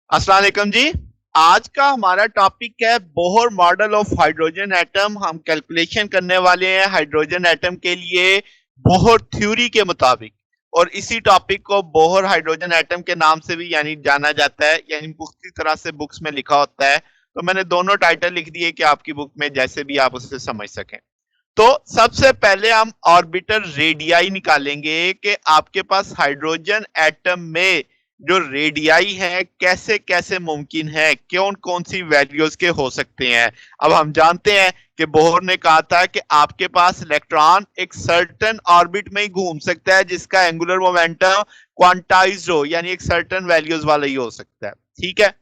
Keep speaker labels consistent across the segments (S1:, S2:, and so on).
S1: अस्सलाम वालेकुम जी। आज का हमारा टॉपिक है Bohr model of hydrogen atom. हम कैलकुलेशन करने वाले हैं हाइड्रोजन एटम के लिए बोहर थ्योरी के मुताबिक। और इसी टॉपिक को बोहर हाइड्रोजन एटम के नाम से भी यानी जाना जाता है, यानी मुख्तलिफ तरह से बुक्स में लिखा होता है। तो मैंने दोनों टाइटल लिख दिए कि आपकी बुक में जैसे भी आप उसे समझ सकें। तो सबसे पहले हम ऑर्बिटर रेडियाई निकालेंगे कि आपके पास हाइड्रोजन एटम में जो रेडियाई है कैसे कैसे मुमकिन है, कौन कौन सी वैल्यूज के हो सकते हैं। अब हम जानते हैं कि बोहर ने कहा था कि आपके पास इलेक्ट्रॉन एक सर्टेन ऑर्बिट में ही घूम सकता है जिसका एंगुलर मोमेंटम क्वांटाइज्ड हो, यानी एक सर्टेन वैल्यूज वाला ही हो सकता है। ठीक है,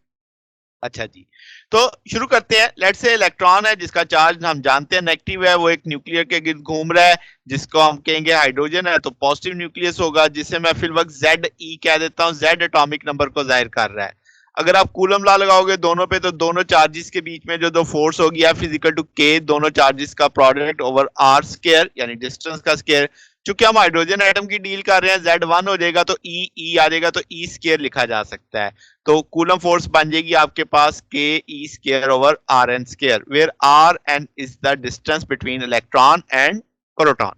S1: अच्छा जी। तो शुरू करते हैं। लेट्स से इलेक्ट्रॉन है जिसका चार्ज हम जानते हैं नेगेटिव है, वो एक न्यूक्लियर के गिर्द घूम रहा है जिसको हम कहेंगे हाइड्रोजन है, तो पॉजिटिव न्यूक्लियस होगा जिसे मैं फिल वक्त जेड ई कह देता हूं। जेड एटॉमिक नंबर को जाहिर कर रहा है। अगर आप कूलम लॉ लगाओगे दोनों पे, तो दोनों चार्जेस के बीच में जो दो फोर्स होगी एफ इजिकल टू के, दोनों चार्जेस का प्रोडक्ट ओवर आर स्केयर यानी डिस्टेंस का स्केयर। चूंकि हम हाइड्रोजन एटम की डील कर रहे हैं, जेड वन हो जाएगा तो ई ई आ जाएगा, तो ई स्केयर लिखा जा सकता है। तो कूलम फोर्स बन जाएगी आपके पास k e square over r n square, where r n is the distance between electron and proton.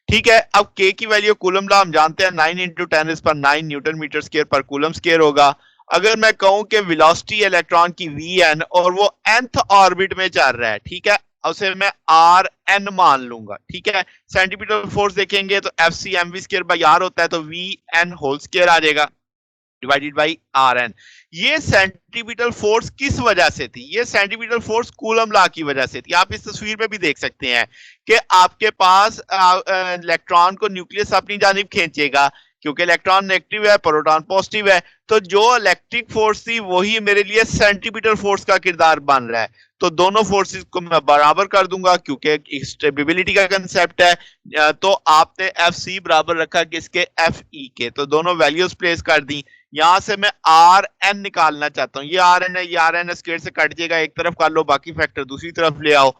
S1: ठीक है, अब के की वैल्यू कूलम लॉ हम जानते हैं 9 इंटू 10⁹ न्यूटन मीटर स्केयर पर कूलम स्केयर होगा। अगर मैं कहूं कि वेलोसिटी इलेक्ट्रॉन की वी एन और वो nth ऑर्बिट में चल रहा है, ठीक है, उसे मैं आर एन मान लूंगा। ठीक है, सेंटीमीटर फोर्स देखेंगे तो F C M V square by R होता है, तो वी एन होल स्केयर आ जाएगा डिवाइडेड बाई आर एन। ये सेंटीमीटर फोर्स किस वजह से थी? ये सेंटीमीटर फोर्स कूलम लॉ की वजह से थी। आप इस तस्वीर में भी देख सकते हैं कि आपके पास इलेक्ट्रॉन को न्यूक्लियस अपनी जानिब खींचेगा, क्योंकि इलेक्ट्रॉन नेगेटिव है, प्रोटॉन पॉजिटिव है। तो जो इलेक्ट्रिक फोर्स थी वही मेरे लिए सेंटीमीटर फोर्स का किरदार बन रहा है। तो दोनों फोर्सेस को मैं बराबर कर दूंगा क्योंकि स्टेबिलिटी का कंसेप्ट है। तो आपने एफ सी बराबर रखा किसके? एफ ई के। तो दोनों वैल्यूज प्लेस कर दी। यहां से मैं आर एन निकालना चाहता हूं। ये आर एन है, ये आर एन स्क्वायर से कट जाएगा, एक तरफ कर लो, बाकी फैक्टर दूसरी तरफ ले आओ।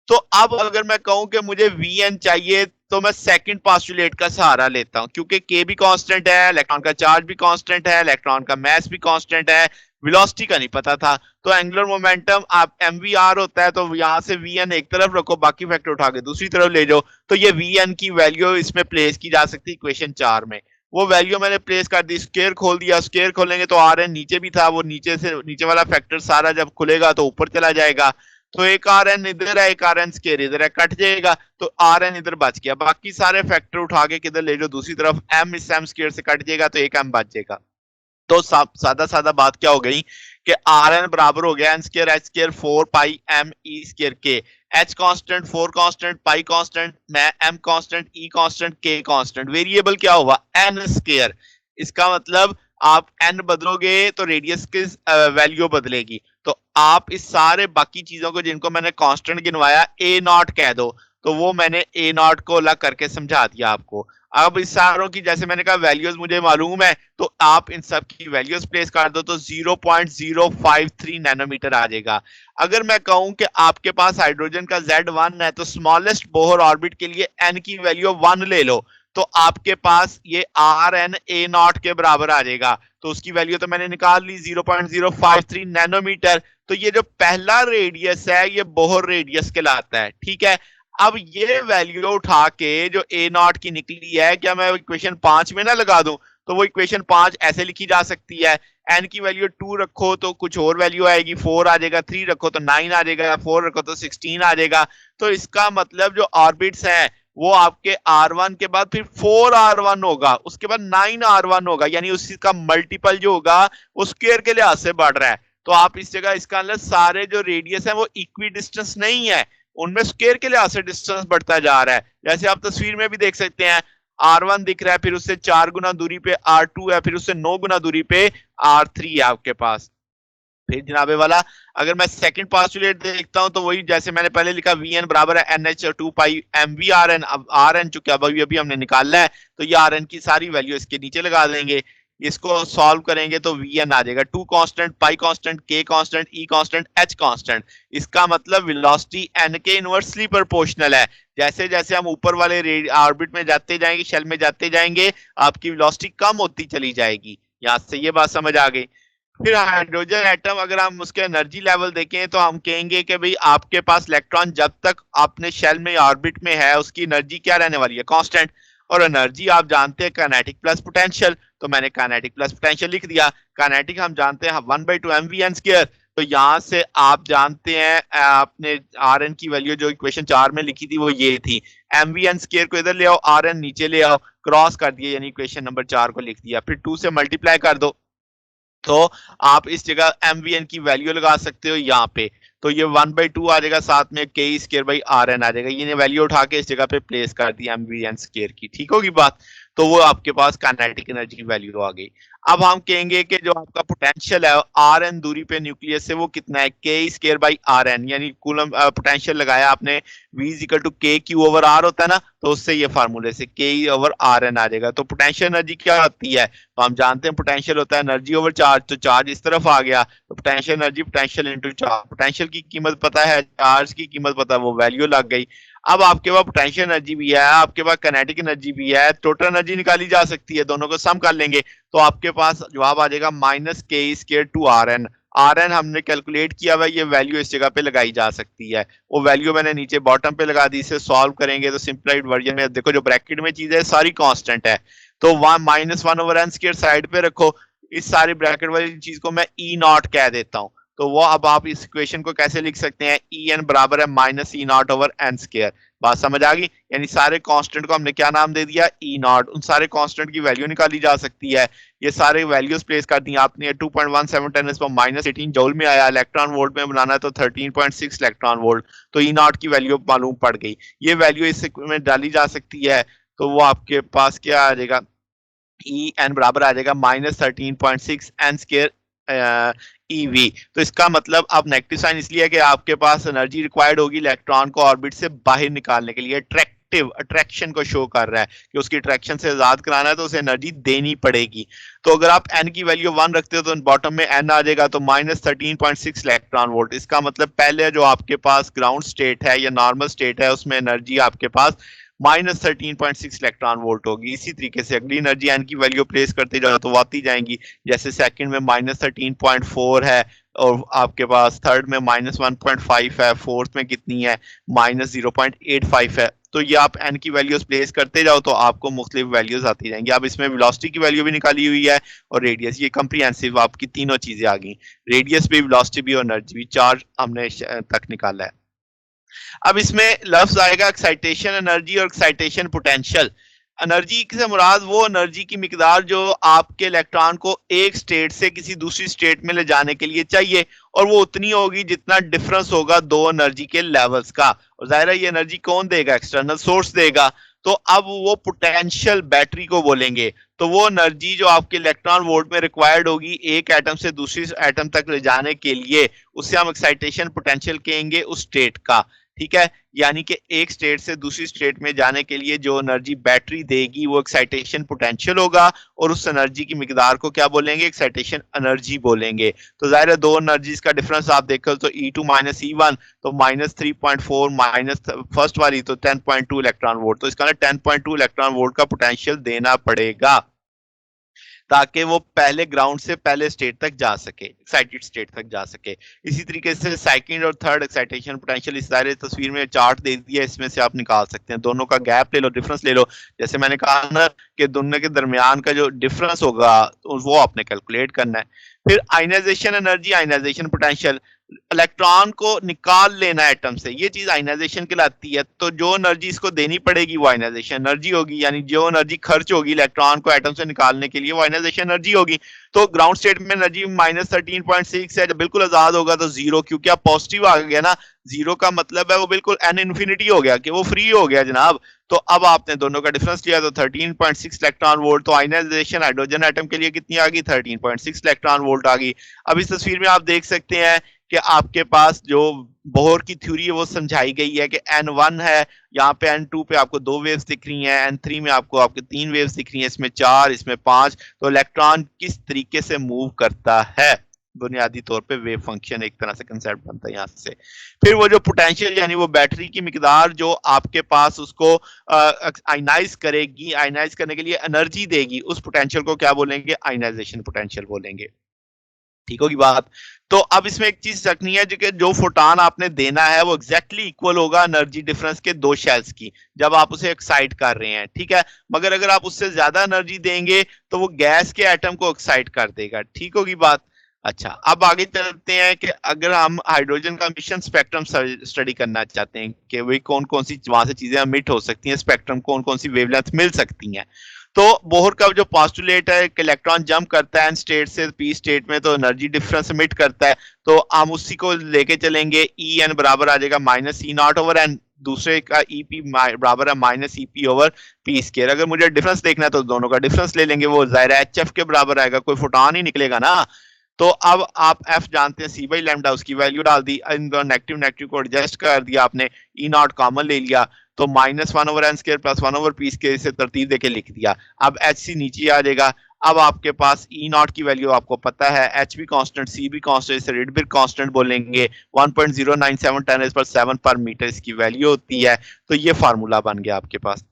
S1: तो अब अगर मैं कहूं कि मुझे वी एन चाहिए, तो मैं सेकंड पोस्टुलेट का सहारा लेता हूं, क्योंकि के भी कांस्टेंट है, इलेक्ट्रॉन का चार्ज भी कांस्टेंट है, इलेक्ट्रॉन का मास भी कांस्टेंट है, वेलोसिटी का नहीं पता था। तो एंगुलर मोमेंटम आप एम वी आर होता है, तो यहां से वी एन एक तरफ रखो, बाकी फैक्टर उठा के दूसरी तरफ ले जाओ। तो ये वी एन की वैल्यू इसमें प्लेस की जा सकती है इक्वेशन 4 में। वो वैल्यू मैंने प्लेस कर दी, स्केयर खोल दिया। स्केयर खोलेंगे तो आर एन नीचे भी था, वो नीचे से नीचे वाला फैक्टर सारा जब खुलेगा तो ऊपर चला जाएगा। तो एक आर एन इधर है, एक आर एन स्केयर इधर है, कट जाएगा, तो आर एन इधर बच गया। बाकी सारे फैक्टर उठा के किधर ले जाओ दूसरी तरफ, एम इस एम स्केयर से कट जाएगा, तो एक एम बच जाएगा। तो सादा सादा बात क्या हो गई कि आर एन बराबर हो गया n square h square 4 pi m e square k. H constant, 4 constant, pi constant, m constant, e constant, k constant. Variable क्या हुआ? N square. इसका मतलब आप एन बदलोगे तो रेडियस की वैल्यू बदलेगी। तो आप इस सारे बाकी चीजों को जिनको मैंने कांस्टेंट गिनवाया ए नॉट कह दो, तो वो मैंने ए नॉट को अलग करके समझा दिया आपको। अब इस सारों की जैसे मैंने कहा वैल्यूज मुझे मालूम है, तो आप इन सब की वैल्यूज प्लेस कर दो, तो 0.053 नैनोमीटर आ जाएगा। अगर मैं कहूं कि आपके पास हाइड्रोजन का Z1 है, तो स्मॉलेस्ट बोहर ऑर्बिट के लिए n की वैल्यू 1 ले लो, तो आपके पास ये आर एन ए नॉट के बराबर आ जाएगा। तो उसकी वैल्यू तो मैंने निकाल ली 0.053 नैनोमीटर। तो ये जो पहला रेडियस है ये बोहर रेडियस कहलाता है। ठीक है, अब ये वैल्यू उठा के जो ए नॉट की निकली है, क्या मैं इक्वेशन 5 में ना लगा दूं? तो वो इक्वेशन 5 ऐसे लिखी जा सकती है, एन की वैल्यू 2 रखो तो कुछ और वैल्यू आएगी, 4 आ जाएगा, 3 रखो तो 9 आ जाएगा, 4 रखो तो 16 आ जाएगा। तो इसका मतलब जो ऑर्बिट्स हैं वो आपके R1 के बाद फिर 4R1 होगा, उसके बाद 9R1 होगा, यानी उसी का मल्टीपल जो होगा वो स्क्वायर के लिहाज से बढ़ रहा है। तो आप इस जगह इसका मतलब सारे जो रेडियस है वो इक्वी डिस्टेंस नहीं है, उनमें स्क्वायर के लिहाज से डिस्टेंस बढ़ता जा रहा है। जैसे आप तस्वीर में भी देख सकते हैं, R1 दिख रहा है, फिर उससे 4 गुना दूरी पे R2 है, फिर उससे 9 गुना दूरी पे R3 है आपके पास। फिर जनाबे वाला अगर मैं सेकंड पोस्टुलेट देखता हूं, तो वही जैसे मैंने पहले लिखा वी एन बराबर है N H 2 pi M V R N. अब आर एन चूंकि अभी अभी हमने निकालना है, तो ये आर एन की सारी वैल्यू इसके नीचे लगा देंगे। इसको सॉल्व करेंगे तो वी एन आ जाएगा 2 constant, pi constant, k constant, e constant, H constant. इसका मतलब वेलोसिटी एन के इनवर्सली प्रोपोर्शनल है। जैसे जैसे हम ऊपर वाले ऑर्बिट में जाते जाएंगे, शेल में जाते जाएंगे, आपकी वेलोसिटी कम होती चली जाएगी। यहां से ये बात समझ आ गई। फिर हाइड्रोजन एटम अगर हम उसके एनर्जी लेवल देखें तो हम कहेंगे कि भाई आपके पास इलेक्ट्रॉन जब तक अपने शेल में ऑर्बिट में है उसकी एनर्जी क्या रहने वाली है, कांस्टेंट। और एनर्जी आप जानते हैं काइनेटिक प्लस पोटेंशियल, तो मैंने काइनेटिक प्लस पोटेंशियल लिख दिया। काइनेटिक हम जानते हैं 1/2 mv n स्क्वायर। तो यहां से आप जानते हैं आपने आर एन की वैल्यू जो इक्वेशन 4 में लिखी थी वो ये थी। mv n स्क्वायर को इधर ले आओ, आर एन नीचे ले आओ, क्रॉस कर दिए यानी इक्वेशन नंबर 4 को लिख दिया। फिर 2 से मल्टीप्लाई कर दो, तो आप इस जगह MVN की वैल्यू लगा सकते हो यहाँ पे। तो ये 1/2 आ जाएगा, साथ में के स्क्र बाई आर एन आ जाएगा। ये वैल्यू उठा के इस जगह पे प्लेस कर दी MVN स्क्र की, ठीक होगी बात। तो वो आपके पास काइनेटिक एनर्जी की वैल्यू आ गई। अब हम कहेंगे कि जो आपका पोटेंशियल है आर एन दूरी पे न्यूक्लियस से वो कितना है, के स्क्र बाई आर एन, यानी कूलम पोटेंशियल लगाया आपने, V इज इक्वल टू के क्यू ओवर आर होता है ना, तो उससे ये फार्मूले से के ओवर आर एन आ जाएगा। तो पोटेंशियल एनर्जी क्या होती है, तो हम जानते हैं पोटेंशियल होता है एनर्जी ओवर चार्ज, तो चार्ज इस तरफ आ गया तो potential energy potential into charge. Potential की कीमत पता है, चार्ज की कीमत पता है, वो वैल्यू लग गई। अब आपके पास पोटेंशियल एनर्जी भी है, आपके पास काइनेटिक एनर्जी भी है, टोटल एनर्जी निकाली जा सकती है, दोनों को सम कर लेंगे तो आपके पास जवाब आ जाएगा minus K square two R N. R N हमने कैलकुलेट किया हुआ, ये वैल्यू इस जगह पे लगाई जा सकती है। वो वैल्यू मैंने नीचे बॉटम पे लगा दी। इसे सॉल्व करेंगे तो सिंप्लाइड वर्जन में देखो जो ब्रैकेट में चीज है सारी कांस्टेंट है, तो -1/n² साइड पे रखो। इस सारी ब्रैकेट वाली चीज को मैं ई नॉट कह देता हूं। तो वो अब आप इस इक्वेशन को कैसे लिख सकते हैं, ई एन बराबर है -E0/n²। बात समझ आ गई, यानी सारे कांस्टेंट को हमने क्या नाम दे दिया, ई नॉट। उन सारे कांस्टेंट की वैल्यू निकाली जा सकती है। ये सारे वैल्यूज प्लेस कर दी आपने। 2.17 जूल में आया, इलेक्ट्रॉन वोल्ट में बनाना है तो 13.6 इलेक्ट्रॉन वोल्ट। तो ई नॉट की वैल्यू मालूम पड़ गई, ये वैल्यू इस में डाली जा सकती है। तो वो आपके पास क्या आ जाएगा, ई एन बराबर आ जाएगा -13.6 n² EV। तो इसका मतलब अब नेगेटिव साइन इसलिए है कि आपके पास एनर्जी रिक्वायर्ड होगी इलेक्ट्रॉन को ऑर्बिट से बाहर निकालने के लिए। अट्रैक्शन को शो कर रहा है कि उसकी अट्रैक्शन से आजाद कराना है तो उसे एनर्जी देनी पड़ेगी। तो अगर आप n की वैल्यू 1 रखते हो तो बॉटम में n आ जाएगा, तो -13.6 इलेक्ट्रॉन वोल्ट। इसका मतलब पहले जो आपके पास ग्राउंड स्टेट है या नॉर्मल स्टेट है उसमें एनर्जी आपके पास -13.6 इलेक्ट्रॉन वोल्ट होगी। इसी तरीके से अगली एनर्जी एन की वैल्यू प्लेस करते जाओ तो आती जाएंगी। जैसे सेकंड में -13.4 है, और आपके पास थर्ड में -1.5 है, फोर्थ में कितनी है, -0.85 है। तो ये आप एन की वैल्यूज प्लेस करते जाओ तो आपको मुख्तलिफ वैल्यूज आती जाएंगी। अब इसमें वेलोसिटी की वैल्यू भी निकाली हुई है और रेडियस, ये कंप्रीहेंसिव आपकी तीनों चीजें आ गई। रेडियस भी, वेलोसिटी भी और एनर्जी भी, चार हमने तक निकाला है। अब इसमें लफ्ज आएगा एक्साइटेशन एनर्जी और एक्साइटेशन पोटेंशियल। एनर्जी से मुराद वो एनर्जी की मिकदार जो आपके इलेक्ट्रॉन को एक स्टेट से किसी दूसरी स्टेट में ले जाने के लिए चाहिए, और वो उतनी होगी जितना डिफरेंस होगा दो एनर्जी के लेवल्स का। और जाहिर है ये एनर्जी कौन देगा, एक्सटर्नल सोर्स देगा। तो अब वो पोटेंशियल बैटरी को बोलेंगे। तो वो एनर्जी जो आपके इलेक्ट्रॉन वोल्ट में रिक्वायर्ड होगी एक एटम से दूसरी एटम तक ले जाने के लिए, उससे हम एक्साइटेशन पोटेंशियल कहेंगे उस स्टेट का। ठीक है, यानी कि एक स्टेट से दूसरी स्टेट में जाने के लिए जो एनर्जी बैटरी देगी वो एक्साइटेशन पोटेंशियल होगा, और उस एनर्जी की मिकदार को क्या बोलेंगे, एक्साइटेशन एनर्जी बोलेंगे। तो जाहिर है दो एनर्जीज का डिफरेंस आप देखो तो E2 माइनस E1, तो -3.4 माइनस फर्स्ट वाली तो 10.2 इलेक्ट्रॉन वोल्ट। तो इसका 10.2 इलेक्ट्रॉन वोल्ट का पोटेंशियल देना पड़ेगा ताकि वो पहले ग्राउंड से पहले स्टेट तक जा सके, एक्साइटेड स्टेट तक जा सके। इसी तरीके से सेकंड और थर्ड एक्साइटेशन पोटेंशियल इस सारे तस्वीर में चार्ट दे दिया, इसमें से आप निकाल सकते हैं। दोनों का गैप ले लो, डिफरेंस ले लो। जैसे मैंने कहा ना कि दोनों के दरमियान का जो डिफरेंस होगा तो वो आपने कैलकुलेट करना है। फिर ionization energy, ionization potential, electron को निकाल लेना एटम से, ये चीज आयनाइजेशन कहलाती है। तो जो एनर्जी इसको देनी पड़ेगी वो आयनाइजेशन एनर्जी होगी, यानी जो एनर्जी खर्च होगी इलेक्ट्रॉन को एटम से निकालने के लिए वो आयनाइजेशन एनर्जी होगी। तो ग्राउंड स्टेट में एनर्जी -13.6 है, जब बिल्कुल आजाद होगा तो जीरो, क्योंकि आप पॉजिटिव आ गया ना, जीरो का मतलब है वो बिल्कुल एन इन्फिनिटी हो गया कि वो फ्री हो गया जनाब। तो अब आपने दोनों का डिफरेंस लिया तो 13.6 इलेक्ट्रॉन वोल्ट। तो आयनाइजेशन हाइड्रोजन एटम के लिए कितनी आ गई, 13.6 इलेक्ट्रॉन वोल्ट आ गई। अब इस तस्वीर में आप देख सकते हैं कि आपके पास जो बोहर की थ्योरी है वो समझाई गई है कि N1 है, यहाँ पे N2 पे आपको दो वेव्स दिख रही हैं, N3 में आपको आपके तीन वेव्स दिख रही हैं, इसमें चार, इसमें पांच। तो इलेक्ट्रॉन किस तरीके से मूव करता है, बुनियादी तौर पे वेव फंक्शन एक तरह से कंसेप्ट बनता है यहाँ से। फिर वो जो पोटेंशियल यानी वो बैटरी की मिकदार जो आपके पास उसको आयनाइज करेगी, आयनाइज करने के लिए एनर्जी देगी, उस पोटेंशियल को क्या बोलेंगे, आयनाइजेशन पोटेंशियल बोलेंगे। ठीक होगी बात। तो अब इसमें एक चीज रखनी है, जो कि जो फोटान आपने देना है वो एग्जैक्टली इक्वल होगा एनर्जी डिफरेंस के दो शेल्स की, जब आप उसे एक्साइट कर रहे हैं, ठीक है। मगर अगर आप उससे ज्यादा एनर्जी देंगे तो वो गैस के एटम को एक्साइट कर देगा, ठीक होगी बात। अच्छा, अब आगे चलते हैं कि अगर हम हाइड्रोजन का मिशन स्पेक्ट्रम स्टडी करना चाहते हैं कि वही कौन कौन सी वहां से चीजें मिट हो सकती हैं, स्पेक्ट्रम कौन कौन सी वेवलेंथ मिल सकती हैं। तो बोहर का जो पोस्टुलेट है कि इलेक्ट्रॉन जंप करता है एन स्टेट से पी स्टेट में तो एनर्जी डिफरेंस एमिट करता है, तो हम उसी को लेके चलेंगे। ई एन बराबर आ जाएगा minus E naught over N, दूसरे का ई पी बराबर है minus E P over P square. अगर मुझे डिफरेंस देखना है तो दोनों का डिफरेंस ले लेंगे, वो जाहिर है एच एफ के बराबर आएगा, कोई फोटॉन ही निकलेगा ना। तो अब आप एफ जानते हैं सी बाई लैम्डा, उसकी वैल्यू डाल दी, इन नेगेटिव नेगेटिव को एडजस्ट कर दिया आपने, ई नॉट कॉमन ले लिया, तो minus one over N square plus one over P square से तरतीब देके लिख दिया। अब एच सी नीचे आ जाएगा। अब आपके पास ई नॉट की वैल्यू आपको पता है, एच भी कांस्टेंट, सी भी कांस्टेंट, इसे रिडबिर कांस्टेंट बोलेंगे, 1.097 10⁻⁷ पर मीटर इसकी वैल्यू होती है। तो ये फार्मूला बन गया आपके पास,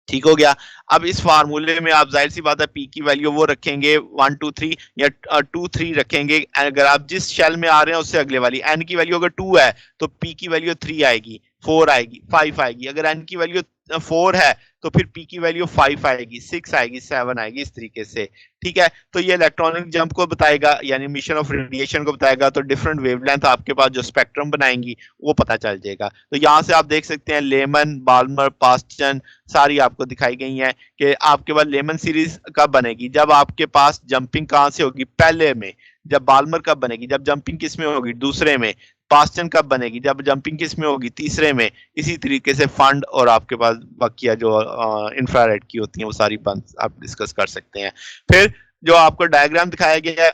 S1: ठीक हो गया। अब इस फार्मूले में आप जाहिर सी बात है पी की वैल्यू वो रखेंगे 1 2 3 या 2 3 रखेंगे। अगर आप जिस शेल में आ रहे हैं उससे अगले वाली, एन की वैल्यू अगर 2 है तो पी की वैल्यू 3 आएगी, 4 आएगी, 5 आएगी। अगर एन की वैल्यू 4 है तो फिर पी की वैल्यू 5 आएगी, 6 आएगी, 7 आएगी, इस तरीके से, ठीक है। तो ये इलेक्ट्रॉनिक जंप को बताएगा, यानी मिशन ऑफ रेडिएशन को बताएगा। तो डिफरेंट वेवलेंथ आपके पास जो स्पेक्ट्रम बनाएंगी वो पता चल जाएगा। तो यहां से आप देख सकते हैं लेमन, बाल्मर, पास्टन सारी आपको दिखाई गई हैं कि आपके पास लेमन सीरीज कब बनेगी, जब आपके पास जंपिंग कहां से होगी, पहले में। जब बाल्मर कब बनेगी, जब जंपिंग किस में होगी, दूसरे में। पास्टन कब बनेगी, जब जंपिंग किस में होगी, तीसरे में। इसी तरीके से फंड और आपके पास बाकिया जो इंफ्रारेड की होती हैं वो सारी आप डिस्कस कर सकते हैं। फिर जो आपको डायग्राम दिखाया गया है,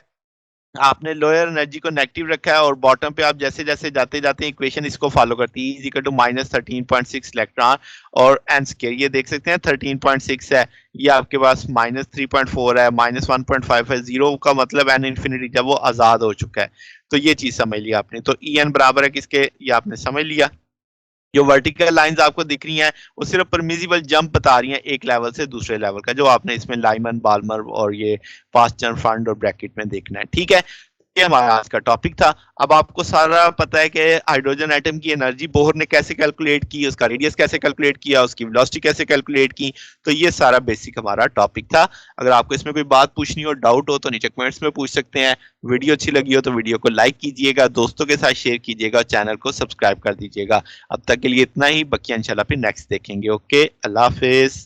S1: आपने लोअर एनर्जी को नेगेटिव रखा है और बॉटम पे आप जैसे जैसे जाते जाते इक्वेशन इसको फॉलो करती है, is equal to minus 13.6 electron और एन स्केयर, ये देख सकते हैं 13.6 है, ये आपके पास माइनस 3.4 है, माइनस 1.5 है, जीरो का मतलब एन इन्फिनिटी जब वो आजाद हो चुका है। तो ये चीज समझ लिया आपने। तो ई एन बराबर है किसके, ये आपने समझ लिया। जो वर्टिकल लाइंस आपको दिख रही हैं वो सिर्फ परमिजिबल जंप बता रही हैं एक लेवल से दूसरे लेवल का, जो आपने इसमें लाइमन, बाल्मर और ये पास्चन, फंड और ब्रैकेट में देखना है, ठीक है। ये हमारा आज का टॉपिक था। अब आपको सारा पता है कि हाइड्रोजन एटम की एनर्जी बोहर ने कैसे कैलकुलेट की, उसका रेडियस कैसे कैलकुलेट किया, उसकी वेलोसिटी कैसे कैलकुलेट की। तो ये सारा बेसिक हमारा टॉपिक था। अगर आपको इसमें कोई बात पूछनी हो, डाउट हो, तो नीचे कमेंट्स में पूछ सकते हैं। वीडियो अच्छी लगी हो तो वीडियो को लाइक कीजिएगा, दोस्तों के साथ शेयर कीजिएगा, चैनल को सब्सक्राइब कर दीजिएगा। अब तक के लिए इतना ही, बाकी इंशाल्लाह फिर नेक्स्ट देखेंगे। ओके, अल्लाह हाफिज।